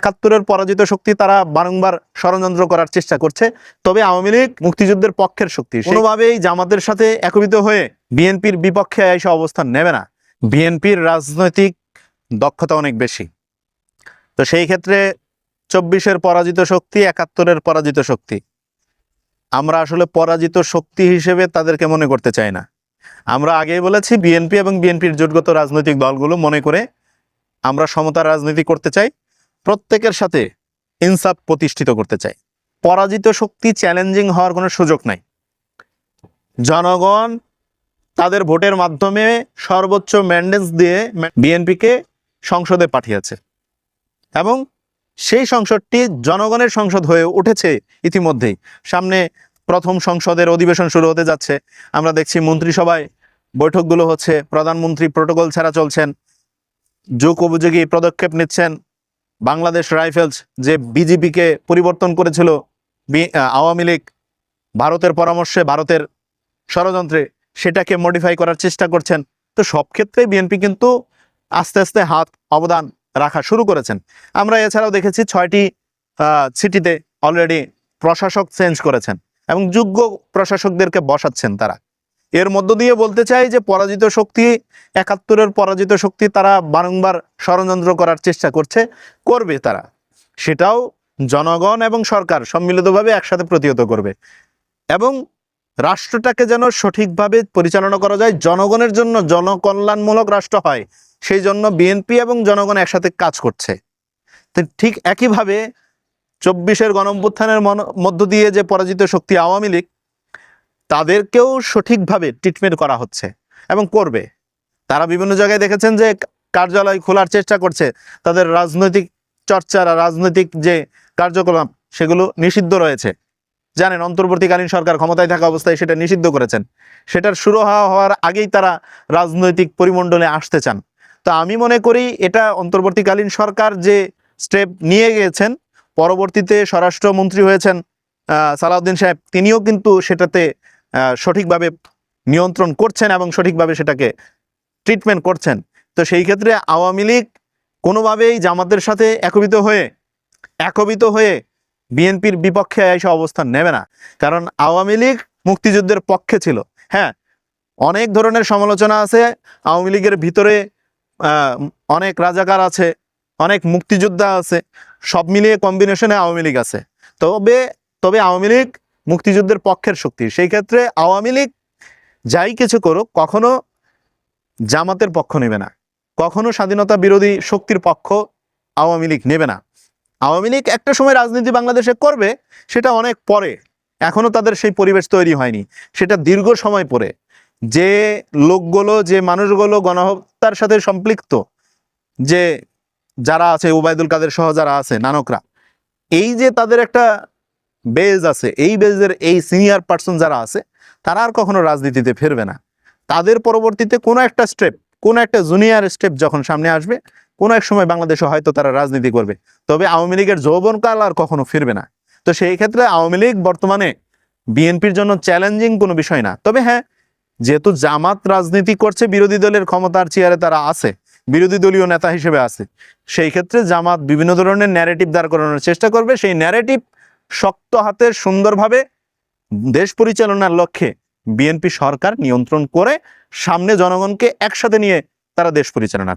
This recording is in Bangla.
একাত্তরের পরাজিত শক্তি তারা বারংবার ষড়যন্ত্র করার চেষ্টা করছে। তবে আওয়ামী লীগ মুক্তিযুদ্ধের পক্ষের শক্তি, কোনোভাবেই জামাতের সাথে একত্রিত হয়ে বিএনপির বিপক্ষে এসে অবস্থান নেবে না। বিএনপির রাজনৈতিক দক্ষতা অনেক বেশি। তো সেই ক্ষেত্রে 24-এর পরাজিত শক্তি, 71-এর পরাজিত শক্তি, আমরা আসলে পরাজিত শক্তি হিসেবে তাদেরকে মনে করতে চাই না। আমরা আগেই বলেছি, বিএনপি এবং বিএনপির জোটগত রাজনৈতিক দলগুলো মনে করে আমরা সমতার রাজনীতি করতে চাই, প্রত্যেকের সাথে ইনসাফ প্রতিষ্ঠিত করতে চাই। পরাজিত শক্তি চ্যালেঞ্জিং হওয়ার কোনো সুযোগ নাই। জনগণ তাদের ভোটের মাধ্যমে সর্বোচ্চ ম্যান্ডেট দিয়ে বিএনপিকে সংসদে পাঠিয়েছে এবং সেই সংসদটি জনগণের সংসদ হয়ে উঠেছে ইতিমধ্যেই। সামনে প্রথম সংসদের অধিবেশন শুরু হতে যাচ্ছে। আমরা দেখছি মন্ত্রিসভায় বৈঠকগুলো হচ্ছে, প্রধানমন্ত্রী প্রোটোকল ছাড়া চলছেন, যুগ উপযোগী পদক্ষেপ নিচ্ছেন। বাংলাদেশ রাইফেলস যে বিজিবিকে পরিবর্তন করেছিল আওয়ামী লীগ, ভারতের পরামর্শে, ভারতের ষড়যন্ত্রে সেটাকে মডিফাই করার চেষ্টা করছেন। তো সব ক্ষেত্রে বিএনপি কিন্তু আস্তে আস্তে অবদান রাখা শুরু করেছেন। আমরা এছাড়াও দেখেছি 6টি সিটিতে অলরেডি প্রশাসক চেঞ্জ করেছেন এবং যোগ্য প্রশাসকদেরকে বসাচ্ছেন তারা। এর মধ্য দিয়ে বলতে চাই যে পরাজিত শক্তি, 71-এর পরাজিত শক্তি তারা বারংবার ষড়যন্ত্র করার চেষ্টা করবে তারা। সেটাও জনগণ এবং সরকার সম্মিলিতভাবে একসাথে প্রতিহত করবে এবং রাষ্ট্রটাকে যেন সঠিকভাবে পরিচালনা করা যায়, জনগণের জন্য জনকল্যাণমূলক রাষ্ট্র হয়, সেই জন্য বিএনপি এবং জনগণ একসাথে কাজ করছে। তো ঠিক একইভাবে 24-এর গণঅভ্যুত্থানের মধ্য দিয়ে যে পরাজিত শক্তি আওয়ামী লীগ, তাদেরকেও সঠিকভাবে ট্রিটমেন্ট করা হচ্ছে এবং করবে। তারা বিভিন্ন জায়গায় দেখেছেন যে কার্যালয় খোলার চেষ্টা করছে, তাদের রাজনৈতিক চর্চা, রাজনৈতিক যে কার্যকলাপ সেগুলো নিষিদ্ধ রয়েছে। জানেন, অন্তর্বর্তীকালীন সরকার ক্ষমতায় থাকা অবস্থায় সেটা নিষিদ্ধ করেছেন। সেটার শুরু হওয়ার আগেই তারা রাজনৈতিক পরিমণ্ডলে আসতে চান। তো আমি মনে করি এটা অন্তর্বর্তীকালীন সরকার যে স্টেপ নিয়ে গিয়েছেন, পরবর্তীতে স্বরাষ্ট্রমন্ত্রী হয়েছেন সালাউদ্দিন সাহেব, তিনিও কিন্তু সেটাতে সঠিকভাবে নিয়ন্ত্রণ করছেন এবং সঠিকভাবে সেটাকে ট্রিটমেন্ট করছেন। তো সেই ক্ষেত্রে আওয়ামী লীগ কোনোভাবেই জামাতের সাথে একবিত হয়ে বিএনপির বিপক্ষে এসে অবস্থান নেবে না। কারণ আওয়ামী লীগ মুক্তিযুদ্ধের পক্ষে ছিল। হ্যাঁ, অনেক ধরনের সমালোচনা আছে, আওয়ামী লীগের ভিতরে অনেক রাজাকার আছে, অনেক মুক্তিযোদ্ধা আছে, সব মিলিয়ে কম্বিনেশনে আওয়ামী লীগ আছে। তবে আওয়ামী লীগ মুক্তিযুদ্ধের পক্ষের শক্তি। সেই ক্ষেত্রে আওয়ামী লীগ যাই কিছু করুক, কখনো জামাতের পক্ষ নেবে না, কখনো স্বাধীনতা বিরোধী শক্তির পক্ষ আওয়ামী লীগ নেবে না। আওয়ামী লীগ একটা সময় রাজনীতি বাংলাদেশে করবে, সেটা অনেক পরে, এখনো তাদের সেই পরিবেশ তৈরি হয়নি, সেটা দীর্ঘ সময় পরে। যে লোকগুলো, যে মানুষগুলো গণহত্যার সাথে সম্পৃক্ত, যে যারা আছে, ওবায়দুল কাদের সহ যারা আছে, নানকরা, এই যে তাদের একটা বেজ আছে, এই বেজের এই সিনিয়র পার্সন যারা আছে, তারা আর কখনো রাজনীতিতে ফিরবে না। তাদের পরবর্তীতে কোনো একটা স্টেপ, কোনো একটা জুনিয়র স্টেপ যখন সামনে আসবে, কোনো এক সময় বাংলাদেশে হয়তো তারা রাজনীতি করবে। তবে আওয়ামী লীগের যৌবনকাল আর কখনো ফিরবে না। তো সেই ক্ষেত্রে আওয়ামী লীগ বর্তমানে বিএনপির জন্য চ্যালেঞ্জিং কোনো বিষয় না। তবে হ্যাঁ, যেহেতু জামাত রাজনীতি করছে, বিরোধী দলের ক্ষমতার চেয়ারে তারা আছে, বিরোধী দলীয় নেতা হিসেবে আছে, সেই ক্ষেত্রে জামাত বিভিন্ন ধরনের ন্যারেটিভ দাঁড় করানোর চেষ্টা করবে। সেই ন্যারেটিভ শক্ত হাতে সুন্দরভাবে দেশ পরিচালনার লক্ষ্যে বিএনপি সরকার নিয়ন্ত্রণ করে সামনে জনগণকে একসাথে নিয়ে তারা দেশ পরিচালনা করে।